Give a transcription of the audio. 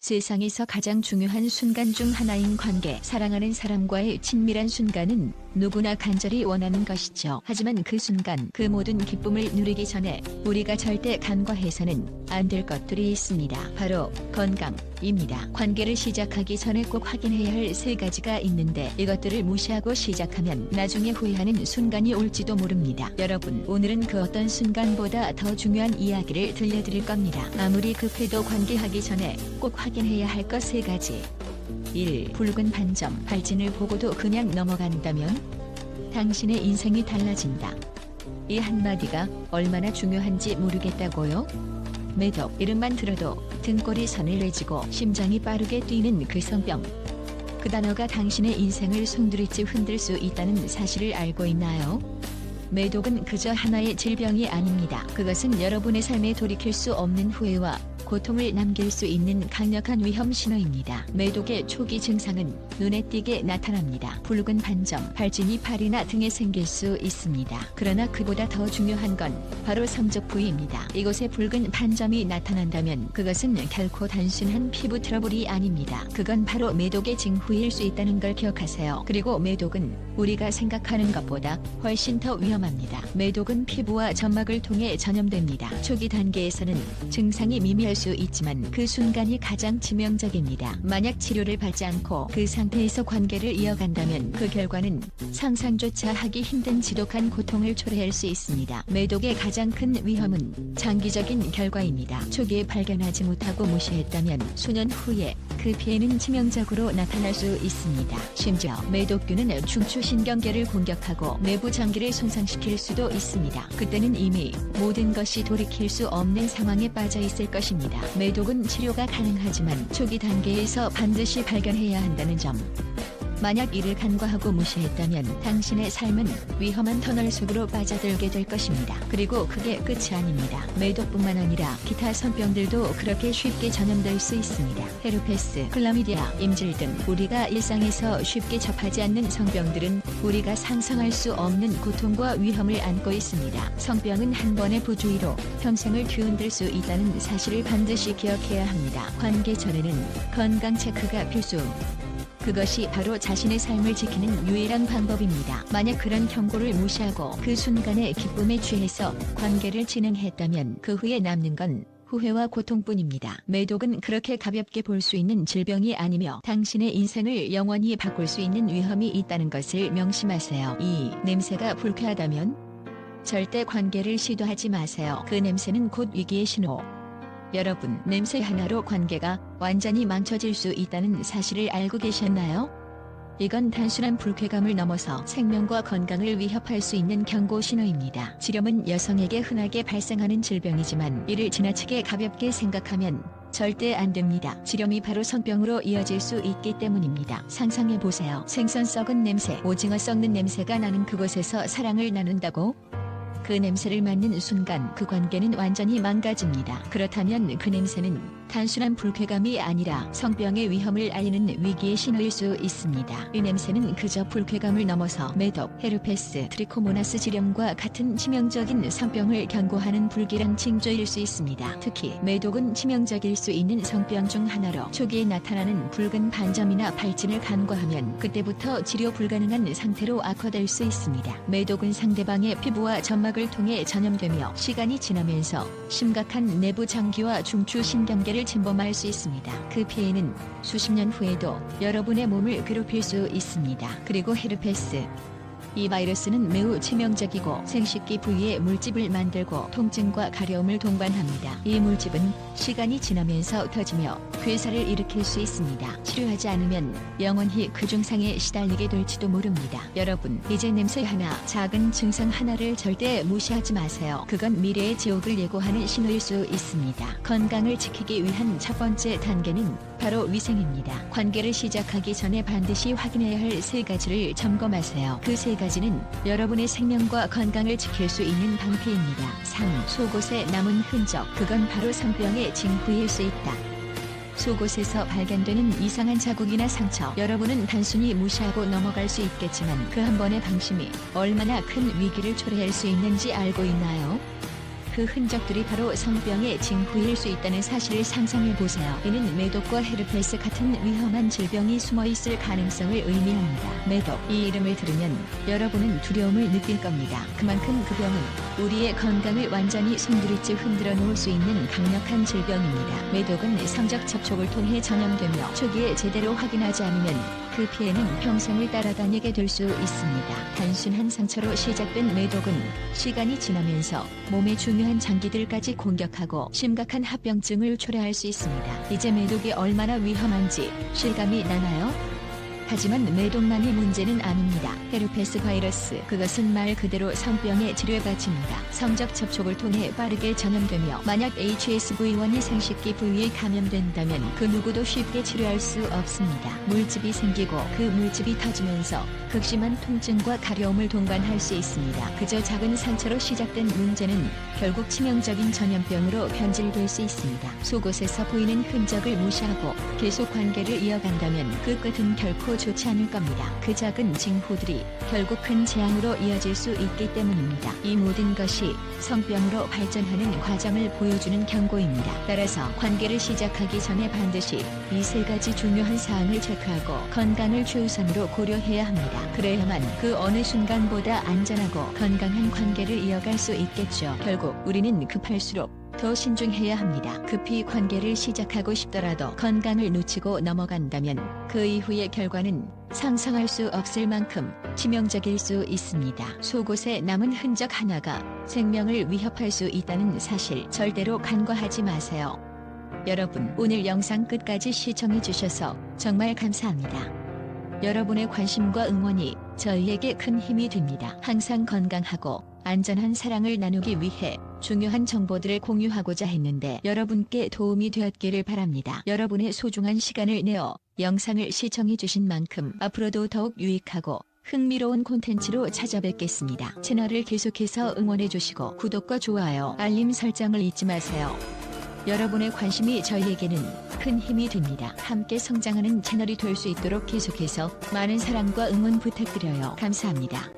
세상에서 가장 중요한 순간 중 하나인 관계, 사랑하는 사람과의 친밀한 순간은 누구나 간절히 원하는 것이죠. 하지만 그 순간, 그 모든 기쁨을 누리기 전에 우리가 절대 간과해서는 안 될 것들이 있습니다. 바로 건강입니다. 관계를 시작하기 전에 꼭 확인해야 할 3가지가 있는데 이것들을 무시하고 시작하면 나중에 후회하는 순간이 올지도 모릅니다. 여러분, 오늘은 그 어떤 순간보다 더 중요한 이야기를 들려드릴 겁니다. 아무리 급해도 관계하기 전에 꼭 확인해야 할 것 3가지. 1. 붉은 반점. 발진을 보고도 그냥 넘어간다면 당신의 인생이 달라진다. 이 한마디가 얼마나 중요한지 모르겠다고요? 매독. 이름만 들어도 등골이 서늘해지고 심장이 빠르게 뛰는 그 성병. 그 단어가 당신의 인생을 송두리째 흔들 수 있다는 사실을 알고 있나요? 매독은 그저 하나의 질병이 아닙니다. 그것은 여러분의 삶에 돌이킬 수 없는 후회와 고통을 남길 수 있는 강력한 위험 신호입니다. 매독의 초기 증상은 눈에 띄게 나타납니다. 붉은 반점, 발진이 팔이나 등에 생길 수 있습니다. 그러나 그보다 더 중요한 건 바로 성적 부위입니다. 이곳에 붉은 반점이 나타난다면 그것은 결코 단순한 피부 트러블이 아닙니다. 그건 바로 매독의 징후일 수 있다는 걸 기억하세요. 그리고 매독은 우리가 생각하는 것보다 훨씬 더 위험합니다. 매독은 피부와 점막을 통해 전염됩니다. 초기 단계에서는 증상이 미미할 수 있지만 그 순간이 가장 치명적입니다. 만약 치료를 받지 않고 그 상태에서 관계를 이어간다면 그 결과는 상상조차 하기 힘든 지독한 고통을 초래할 수 있습니다. 매독의 가장 큰 위험은 장기적인 결과입니다. 초기에 발견하지 못하고 무시했다면 수년 후에 그 피해는 치명적으로 나타날 수 있습니다. 심지어 매독균은 중추신경계를 공격하고 내부 장기를 손상시킬 수도 있습니다. 그때는 이미 모든 것이 돌이킬 수 없는 상황에 빠져 있을 것입니다. 매독은 치료가 가능하지만 초기 단계에서 반드시 발견해야 한다는 점. 만약 이를 간과하고 무시했다면 당신의 삶은 위험한 터널 속으로 빠져들게 될 것입니다. 그리고 그게 끝이 아닙니다. 매독뿐만 아니라 기타 성병들도 그렇게 쉽게 전염될 수 있습니다. 헤르페스, 클라미디아, 임질 등 우리가 일상에서 쉽게 접하지 않는 성병들은 우리가 상상할 수 없는 고통과 위험을 안고 있습니다. 성병은 한 번의 부주의로 평생을 뒤흔들 수 있다는 사실을 반드시 기억해야 합니다. 관계 전에는 건강 체크가 필수. 그것이 바로 자신의 삶을 지키는 유일한 방법입니다. 만약 그런 경고를 무시하고 그 순간의 기쁨에 취해서 관계를 진행했다면 그 후에 남는 건 후회와 고통뿐입니다. 매독은 그렇게 가볍게 볼 수 있는 질병이 아니며 당신의 인생을 영원히 바꿀 수 있는 위험이 있다는 것을 명심하세요. 2. 냄새가 불쾌하다면 절대 관계를 시도하지 마세요. 그 냄새는 곧 위기의 신호. 여러분, 냄새 하나로 관계가 완전히 망쳐질 수 있다는 사실을 알고 계셨나요? 이건 단순한 불쾌감을 넘어서 생명과 건강을 위협할 수 있는 경고 신호입니다. 지렴은 여성에게 흔하게 발생하는 질병이지만 이를 지나치게 가볍게 생각하면 절대 안 됩니다. 지렴이 바로 성병으로 이어질 수 있기 때문입니다. 상상해보세요. 생선 썩은 냄새, 오징어 썩는 냄새가 나는 그곳에서 사랑을 나눈다고? 그 냄새를 맡는 순간 그 관계는 완전히 망가집니다. 그렇다면 그 냄새는 단순한 불쾌감이 아니라 성병의 위험을 알리는 위기의 신호일 수 있습니다. 이 냄새는 그저 불쾌감을 넘어서 매독, 헤르페스, 트리코모나스 질염과 같은 치명적인 성병을 경고하는 불길한 징조일 수 있습니다. 특히 매독은 치명적일 수 있는 성병 중 하나로 초기에 나타나는 붉은 반점이나 발진을 간과하면 그때부터 치료 불가능한 상태로 악화될 수 있습니다. 매독은 상대방의 피부와 점막을 통해 전염되며 시간이 지나면서 심각한 내부 장기와 중추 신경계를 침범할 수 있습니다. 그 피해는 수십 년 후에도 여러분의 몸을 괴롭힐 수 있습니다. 그리고 헤르페스. 이 바이러스는 매우 치명적이고 생식기 부위에 물집을 만들고 통증과 가려움을 동반합니다. 이 물집은 시간이 지나면서 터지며 괴사를 일으킬 수 있습니다. 치료하지 않으면 영원히 그 증상에 시달리게 될지도 모릅니다. 여러분, 이제 냄새 하나, 작은 증상 하나를 절대 무시하지 마세요. 그건 미래의 지옥을 예고하는 신호일 수 있습니다. 건강을 지키기 위한 첫 번째 단계는 바로 위생입니다. 관계를 시작하기 전에 반드시 확인해야 할 3가지를 점검하세요. 그 3가지는 여러분의 생명과 건강을 지킬 수 있는 방패입니다. 3. 속옷에 남은 흔적. 그건 바로 성병의 징후일 수 있다. 속옷에서 발견되는 이상한 자국이나 상처. 여러분은 단순히 무시하고 넘어갈 수 있겠지만 그 한 번의 방심이 얼마나 큰 위기를 초래할 수 있는지 알고 있나요? 그 흔적들이 바로 성병의 징후일 수 있다는 사실을 상상해 보세요. 이는 매독과 헤르페스 같은 위험한 질병이 숨어 있을 가능성을 의미합니다. 매독, 이 이름을 들으면 여러분은 두려움을 느낄 겁니다. 그만큼 그 병은 우리의 건강을 완전히 송두리째 흔들어 놓을 수 있는 강력한 질병입니다. 매독은 성적 접촉을 통해 전염되며 초기에 제대로 확인하지 않으면 그 피해는 평생을 따라다니게 될 수 있습니다. 단순한 상처로 시작된 매독은 시간이 지나면서 몸의 중요한 장기들까지 공격하고 심각한 합병증을 초래할 수 있습니다. 이제 매독이 얼마나 위험한지 실감이 나나요? 하지만 매독만이 문제는 아닙니다. 헤르페스 바이러스, 그것은 말 그대로 성병의 지뢰밭입니다. 성적 접촉을 통해 빠르게 전염되며 만약 HSV1이 생식기 부위에 감염된다면 그 누구도 쉽게 치료할 수 없습니다. 물집이 생기고 그 물집이 터지면서 극심한 통증과 가려움을 동반할 수 있습니다. 그저 작은 상처로 시작된 문제는 결국 치명적인 전염병으로 변질될 수 있습니다. 속옷에서 보이는 흔적을 무시하고 계속 관계를 이어간다면 그 끝은 결코 좋지 않을 겁니다. 그 작은 징후들이 결국 큰 재앙으로 이어질 수 있기 때문입니다. 이 모든 것이 성병으로 발전하는 과정을 보여주는 경고입니다. 따라서 관계를 시작하기 전에 반드시 이 세 가지 중요한 사항을 체크하고 건강을 최우선으로 고려해야 합니다. 그래야만 그 어느 순간보다 안전하고 건강한 관계를 이어갈 수 있겠죠. 결국 우리는 급할수록 더 신중해야 합니다. 급히 관계를 시작하고 싶더라도 건강을 놓치고 넘어간다면 그 이후의 결과는 상상할 수 없을 만큼 치명적일 수 있습니다. 속옷에 남은 흔적 하나가 생명을 위협할 수 있다는 사실 절대로 간과하지 마세요. 여러분, 오늘 영상 끝까지 시청해주셔서 정말 감사합니다. 여러분의 관심과 응원이 저희에게 큰 힘이 됩니다. 항상 건강하고 안전한 사랑을 나누기 위해 중요한 정보들을 공유하고자 했는데 여러분께 도움이 되었기를 바랍니다. 여러분의 소중한 시간을 내어 영상을 시청해주신 만큼 앞으로도 더욱 유익하고 흥미로운 콘텐츠로 찾아뵙겠습니다. 채널을 계속해서 응원해주시고 구독과 좋아요, 알림 설정을 잊지 마세요. 여러분의 관심이 저희에게는 큰 힘이 됩니다. 함께 성장하는 채널이 될 수 있도록 계속해서 많은 사랑과 응원 부탁드려요. 감사합니다.